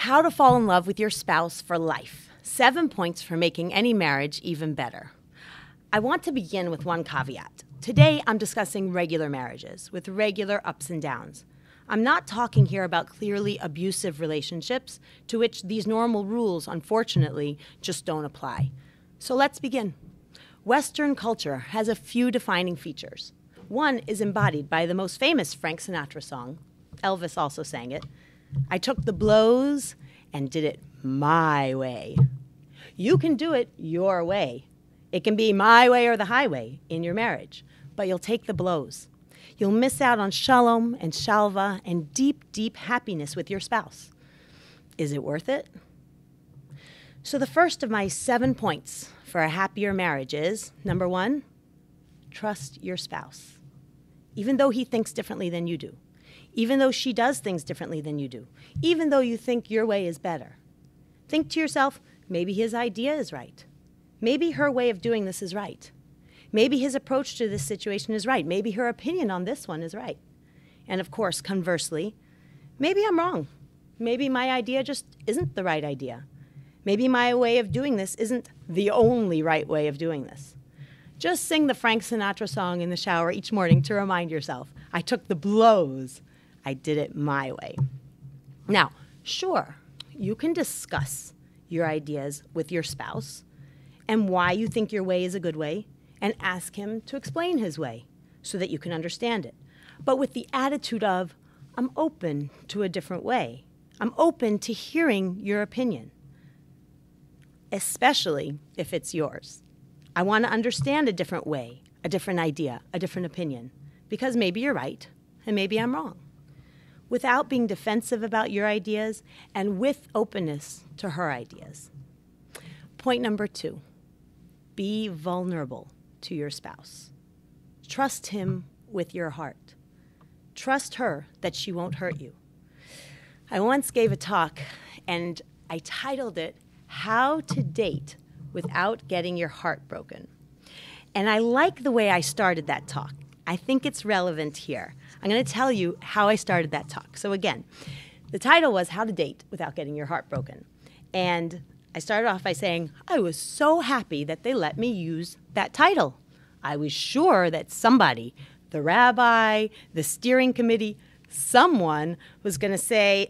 How to fall in love with your spouse for life. 7 points for making any marriage even better. I want to begin with one caveat. Today, I'm discussing regular marriages with regular ups and downs. I'm not talking here about clearly abusive relationships to which these normal rules, unfortunately, just don't apply. So let's begin. Western culture has a few defining features. One is embodied by the most famous Frank Sinatra song. Elvis also sang it. I took the blows and did it my way. You can do it your way. It can be my way or the highway in your marriage, but you'll take the blows. You'll miss out on shalom and shalva and deep, deep happiness with your spouse. Is it worth it? So the first of my 7 points for a happier marriage is, number 1, trust your spouse. Even though he thinks differently than you do. Even though she does things differently than you do. Even though you think your way is better. Think to yourself, maybe his idea is right. Maybe her way of doing this is right. Maybe his approach to this situation is right. Maybe her opinion on this one is right. And of course, conversely, maybe I'm wrong. Maybe my idea just isn't the right idea. Maybe my way of doing this isn't the only right way of doing this. Just sing the Frank Sinatra song in the shower each morning to remind yourself, I took the blows. I did it my way. Now, sure, you can discuss your ideas with your spouse and why you think your way is a good way and ask him to explain his way so that you can understand it. But with the attitude of, I'm open to a different way. I'm open to hearing your opinion, especially if it's yours. I want to understand a different way, a different idea, a different opinion, because maybe you're right and maybe I'm wrong. Without being defensive about your ideas and with openness to her ideas. Point number 2, be vulnerable to your spouse. Trust him with your heart. Trust her that she won't hurt you. I once gave a talk and I titled it, How to Date Without Getting Your Heart Broken. And I like the way I started that talk. I think it's relevant here. I'm going to tell you how I started that talk. So again, the title was How to Date Without Getting Your Heart Broken. And I started off by saying, I was so happy that they let me use that title. I was sure that somebody, the rabbi, the steering committee, someone was going to say,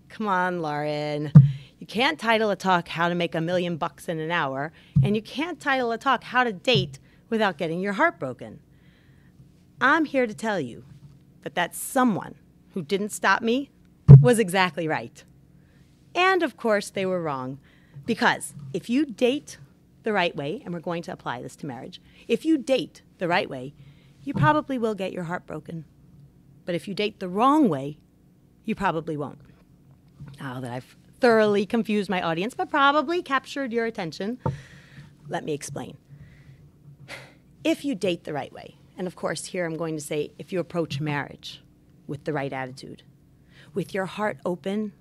come on, Lauren, you can't title a talk How to Make $1 Million in an Hour, and you can't title a talk How to Date Without Getting Your Heart Broken. I'm here to tell you that someone who didn't stop me was exactly right. And of course, they were wrong. Because if you date the right way, and we're going to apply this to marriage, if you date the right way, you probably will get your heart broken. But if you date the wrong way, you probably won't. Now that I've thoroughly confused my audience, but probably captured your attention, let me explain. If you date the right way, and of course here I'm going to say if you approach marriage with the right attitude, with your heart open,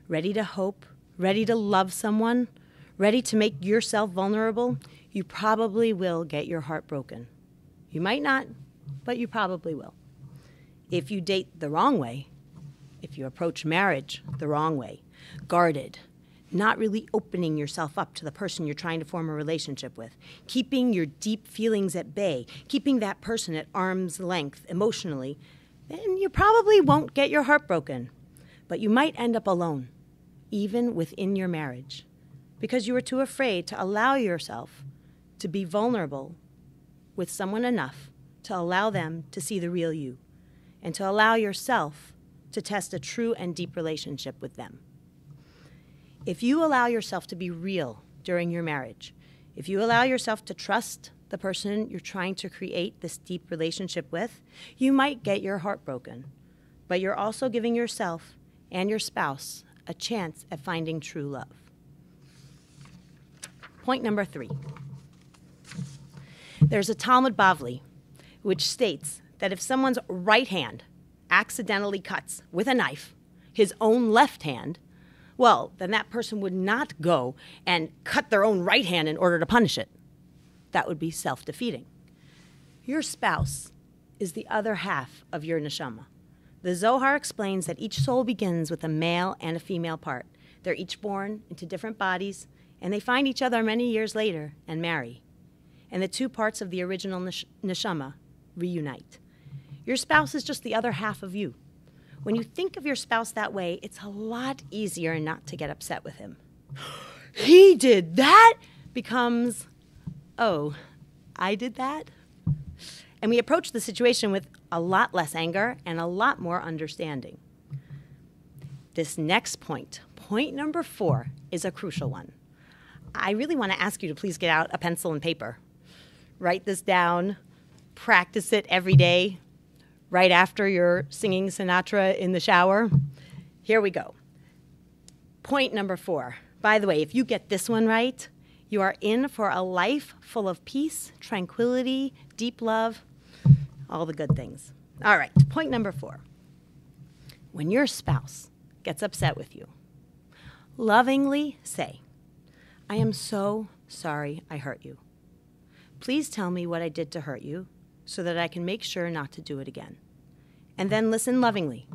ready to hope, ready to love someone, ready to make yourself vulnerable, you probably will get your heart broken. You might not, but you probably will. If you date the wrong way, if you approach marriage the wrong way, guarded, not really opening yourself up to the person you're trying to form a relationship with, keeping your deep feelings at bay, keeping that person at arm's length emotionally, then you probably won't get your heart broken. But you might end up alone, even within your marriage, because you were too afraid to allow yourself to be vulnerable with someone enough to allow them to see the real you and to allow yourself to test a true and deep relationship with them. If you allow yourself to be real during your marriage, if you allow yourself to trust the person you're trying to create this deep relationship with, you might get your heart broken. But you're also giving yourself and your spouse a chance at finding true love. Point number 3. There's a Talmud Bavli, which states that if someone's right hand accidentally cuts with a knife his own left hand, well, then that person would not go and cut their own right hand in order to punish it. That would be self-defeating. Your spouse is the other half of your neshama. The Zohar explains that each soul begins with a male and a female part. They're each born into different bodies, and they find each other many years later and marry. And the two parts of the original neshama reunite. Your spouse is just the other half of you. When you think of your spouse that way, it's a lot easier not to get upset with him. He did that becomes, oh, I did that? And we approach the situation with a lot less anger and a lot more understanding. This next point, point number 4, is a crucial one. I really want to ask you to please get out a pencil and paper. Write this down, practice it every day, right after you're singing Sinatra in the shower. Here we go. Point number 4. By the way, if you get this one right, you are in for a life full of peace, tranquility, deep love, all the good things. All right, point number 4. When your spouse gets upset with you, lovingly say, I am so sorry I hurt you. Please tell me what I did to hurt you so that I can make sure not to do it again. And then listen lovingly,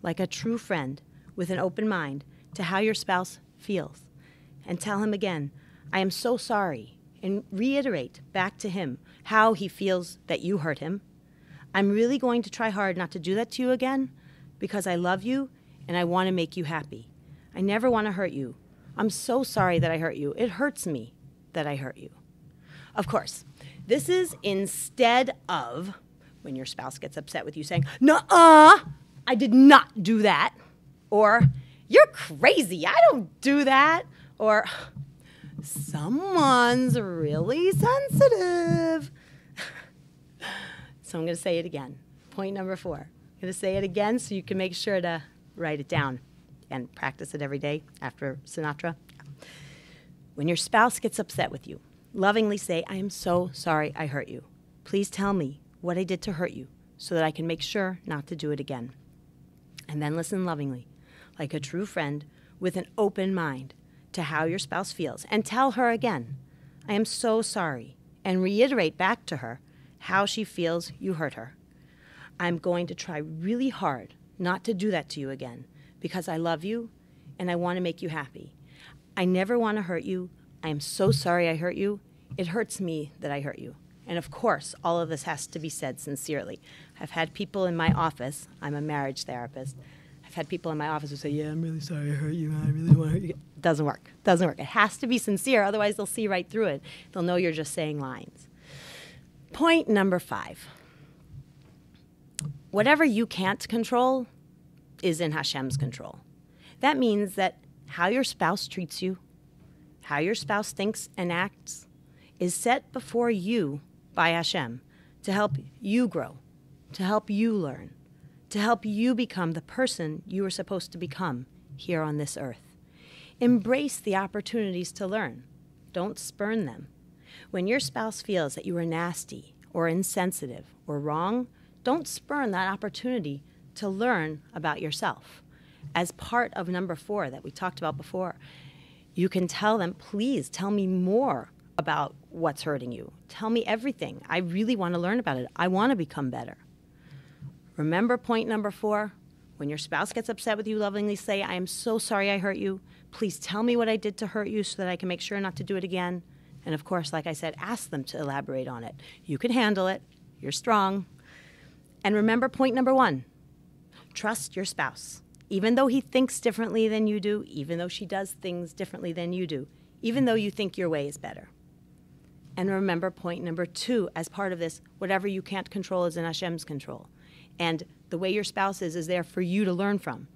like a true friend with an open mind, to how your spouse feels. And tell him again, I am so sorry, and reiterate back to him how he feels that you hurt him. I'm really going to try hard not to do that to you again because I love you and I want to make you happy. I never want to hurt you. I'm so sorry that I hurt you. It hurts me that I hurt you. Of course, this is instead of when your spouse gets upset with you saying, nuh-uh, I did not do that. Or, you're crazy, I don't do that. Or, someone's really sensitive. So I'm going to say it again. Point number 4. I'm going to say it again so you can make sure to write it down and practice it every day after Sinatra. When your spouse gets upset with you, lovingly say, I am so sorry I hurt you. Please tell me what I did to hurt you so that I can make sure not to do it again. And then listen lovingly, like a true friend with an open mind to how your spouse feels. And tell her again, I am so sorry, and reiterate back to her how she feels you hurt her. I'm going to try really hard not to do that to you again because I love you and I want to make you happy. I never want to hurt you. I am so sorry I hurt you. It hurts me that I hurt you. And of course, all of this has to be said sincerely. I've had people in my office, I'm a marriage therapist, I've had people in my office who say, yeah, I'm really sorry I hurt you, I really want to hurt you. Doesn't work. Doesn't work. It has to be sincere, otherwise they'll see right through it. They'll know you're just saying lines. Point number 5. Whatever you can't control is in Hashem's control. That means that how your spouse treats you, how your spouse thinks and acts, is set before you by Hashem to help you grow, to help you learn, to help you become the person you were supposed to become here on this earth. Embrace the opportunities to learn. Don't spurn them. When your spouse feels that you are nasty or insensitive or wrong, don't spurn that opportunity to learn about yourself. As part of number 4 that we talked about before, you can tell them, please tell me more about what's hurting you. Tell me everything. I really want to learn about it. I want to become better. Remember point number 4? When your spouse gets upset with you, lovingly say, I am so sorry I hurt you. Please tell me what I did to hurt you so that I can make sure not to do it again. And of course, like I said, ask them to elaborate on it. You can handle it. You're strong. And remember point number 1. Trust your spouse. Even though he thinks differently than you do, even though she does things differently than you do, even though you think your way is better. And remember point number 2, as part of this, whatever you can't control is in Hashem's control. And the way your spouse is there for you to learn from.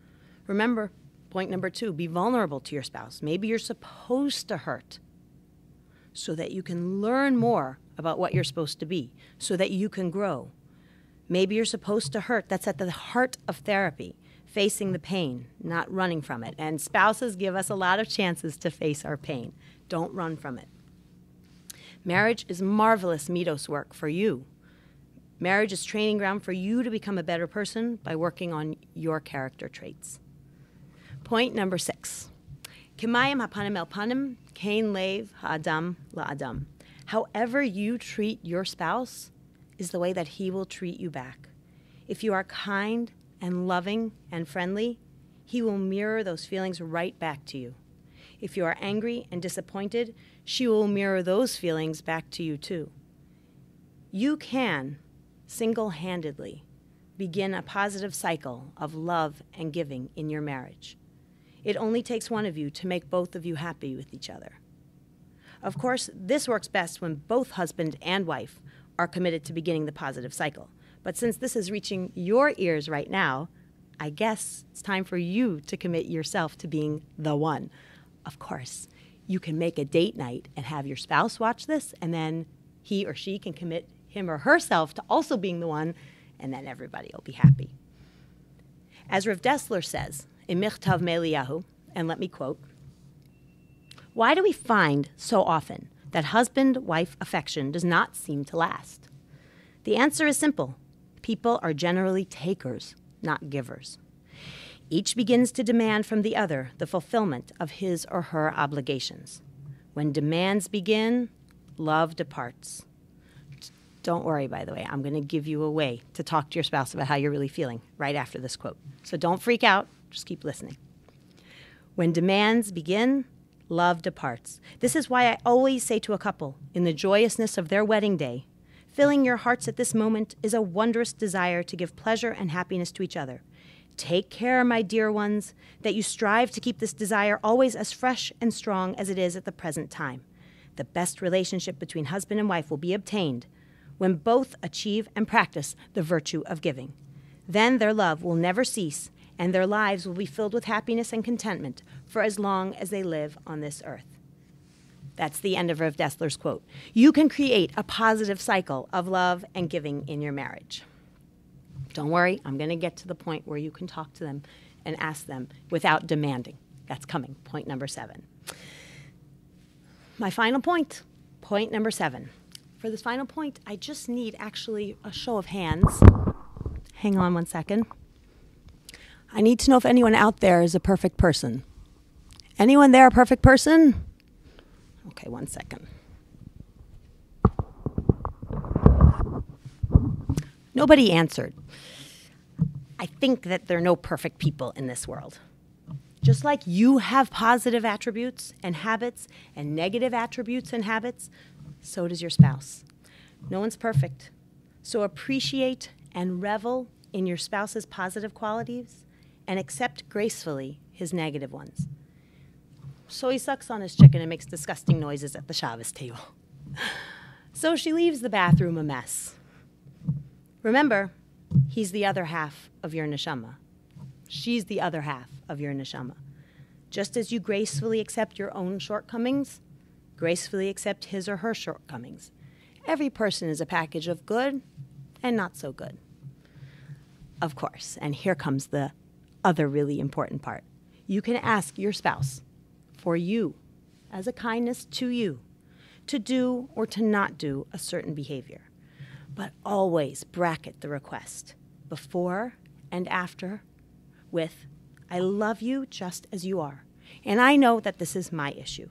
Remember, point number 2, be vulnerable to your spouse. Maybe you're supposed to hurt so that you can learn more about what you're supposed to be, so that you can grow. Maybe you're supposed to hurt. That's at the heart of therapy, facing the pain, not running from it. And spouses give us a lot of chances to face our pain. Don't run from it. Marriage is marvelous midos work for you. Marriage is training ground for you to become a better person by working on your character traits. Point number 6. Kimayim hapanim el panim, kain lev ha'adam la'adam. However you treat your spouse is the way that he will treat you back. If you are kind and loving and friendly, he will mirror those feelings right back to you. If you are angry and disappointed, she will mirror those feelings back to you too. You can, single-handedly, begin a positive cycle of love and giving in your marriage. It only takes one of you to make both of you happy with each other. Of course, this works best when both husband and wife are committed to beginning the positive cycle. But since this is reaching your ears right now, I guess it's time for you to commit yourself to being the one. Of course, you can make a date night and have your spouse watch this, and then he or she can commit him or herself to also being the one, and then everybody will be happy. As Rav Dessler says in Michtav Meliyahu, and let me quote, "Why do we find so often that husband-wife affection does not seem to last? The answer is simple. People are generally takers, not givers. Each begins to demand from the other the fulfillment of his or her obligations. When demands begin, love departs." Don't worry, by the way. I'm going to give you a way to talk to your spouse about how you're really feeling right after this quote. So don't freak out. Just keep listening. When demands begin, love departs. This is why I always say to a couple, in the joyousness of their wedding day, filling your hearts at this moment is a wondrous desire to give pleasure and happiness to each other. Take care, my dear ones, that you strive to keep this desire always as fresh and strong as it is at the present time. The best relationship between husband and wife will be obtained when both achieve and practice the virtue of giving. Then their love will never cease, and their lives will be filled with happiness and contentment for as long as they live on this earth. That's the end of Rav Dessler's quote. You can create a positive cycle of love and giving in your marriage. Don't worry, I'm going to get to the point where you can talk to them and ask them without demanding. That's coming, point number 7. My final point, point number 7. For this final point, I just need actually a show of hands. Hang on one second. I need to know if anyone out there is a perfect person. Anyone there a perfect person? Okay, one second. Nobody answered. I think that there are no perfect people in this world. Just like you have positive attributes and habits and negative attributes and habits, so does your spouse. No one's perfect. So appreciate and revel in your spouse's positive qualities and accept gracefully his negative ones. So he sucks on his chicken and makes disgusting noises at the Shabbos table. So she leaves the bathroom a mess. Remember, he's the other half of your neshama. She's the other half of your neshama. Just as you gracefully accept your own shortcomings, gracefully accept his or her shortcomings. Every person is a package of good and not so good. Of course, and here comes the other really important part. You can ask your spouse for you, as a kindness to you, to do or to not do a certain behavior. But always bracket the request before and after with, "I love you just as you are, and I know that this is my issue."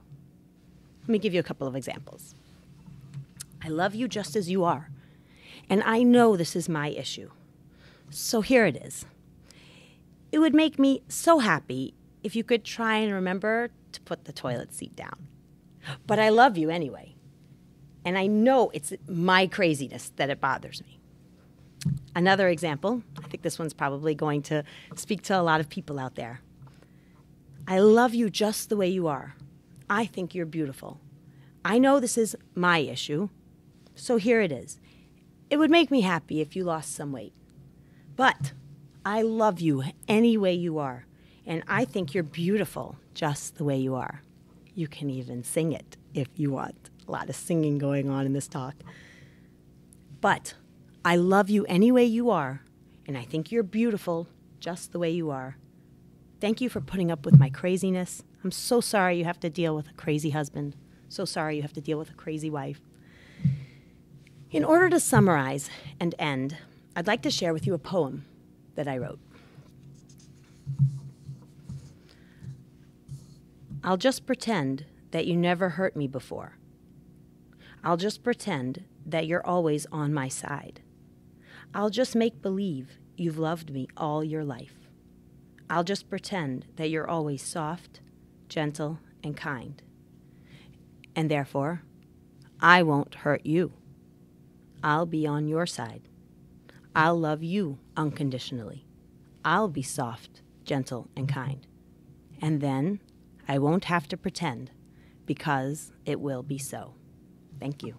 Let me give you a couple of examples. "I love you just as you are, and I know this is my issue. So here it is. It would make me so happy if you could try and remember to put the toilet seat down. But I love you anyway, and I know it's my craziness that it bothers me." Another example, I think this one's probably going to speak to a lot of people out there. "I love you just the way you are. I think you're beautiful. I know this is my issue, so here it is. It would make me happy if you lost some weight. But I love you any way you are, and I think you're beautiful just the way you are." You can even sing it if you want. A lot of singing going on in this talk. "But I love you any way you are, and I think you're beautiful just the way you are. Thank you for putting up with my craziness. I'm so sorry you have to deal with a crazy husband. So sorry you have to deal with a crazy wife." In order to summarize and end, I'd like to share with you a poem that I wrote. "I'll just pretend that you never hurt me before. I'll just pretend that you're always on my side. I'll just make believe you've loved me all your life. I'll just pretend that you're always soft, gentle, and kind. And therefore, I won't hurt you. I'll be on your side. I'll love you unconditionally. I'll be soft, gentle, and kind. And then I won't have to pretend, because it will be so. Thank you.